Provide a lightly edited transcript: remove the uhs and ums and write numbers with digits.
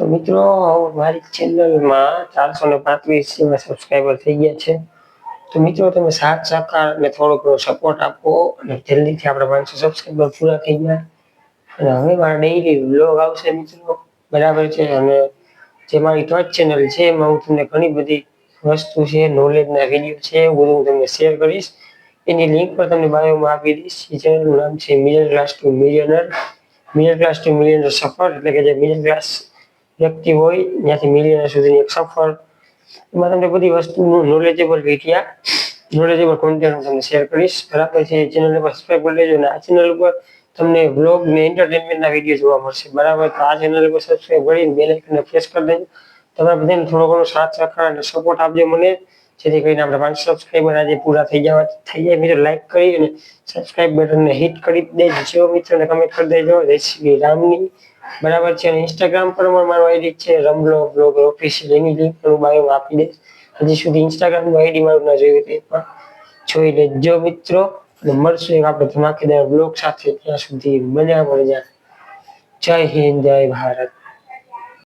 તો મિત્રો મારી ચેનલમાં 435 જેવા સબસ્ક્રાઈબર થઈ ગયા છે. તો મિત્રો તમે સાથ સહકાર અને થોડો ઘણો સપોર્ટ આપો અને જલ્દીથી આપણે 500 સબસ્ક્રાઈબર પૂરા થઈ ગયા. અને હવે મારા ડેઈલી વ્લોગ આવશે મિત્રો, બરાબર છે. અને જે મારી ટચ ચેનલ છે એમાં હું તમને ઘણી બધી વસ્તુ છે, નોલેજના વિડીયો છે, એવું બધું હું તમને શેર કરીશ. એની લિંક પણ તમને બાયોમાં આપી દઈશ. એ ચેનલનું નામ છે middle class to millionaire. Middle class to millionaire સફર, એટલે કે જે મિડલ ક્લાસ વ્યક્તિ હોય ત્યાંથી મિલિયનર સુધીની એક સફર. એમાં તમને બધી વસ્તુનું નોલેજેબલ વિડીયા, નોલેજેબલ કોન્ટેન્ટ હું તમને શેર કરીશ, બરાબર છે. ચેનલને સબસ્ક્રાઈબ કરી લેજો. અને આ ચેનલ ઉપર તમને વ્લોગ ને એન્ટરટેનમેન્ટના વિડીયો જોવા મળશે, બરાબર. તો આ ચેનલ ઉપર સબસ્ક્રાઈબ કરીને બેલ આઇકનને પ્રેસ કરી દેજો. તમે બધાને થોડો ઘણો સાથ સહકાર અને સપોર્ટ આપજો મને, જેથી કરીને આપણે 500 સબસ્ક્રાઈબર આજે પૂરા થઈ જાય. મિત્રો લાઈક કરી અને સબસ્ક્રાઈબ બટનને હિટ કરી દેજો મિત્રો, અને કમેન્ટ કરી દેજો જય શ્રી રામની, બરાબર છે. અને ઇન્સ્ટાગ્રામ પર પણ મારો આઈડી છે રમલો બ્લોગર ઓફિશિયલ, એની લિંક પણ હું બાયોમાં આપી દઈશ. હજી સુધી ઇન્સ્ટાગ્રામનું આઈડી મારું ના જોયું તે પણ જોઈ લેજો મિત્રો. અને મળશું એક આપણે ધમાકેદાર બ્લોગ સાથે. ત્યાં સુધી મજા. જય હિન્દ, જય ભારત.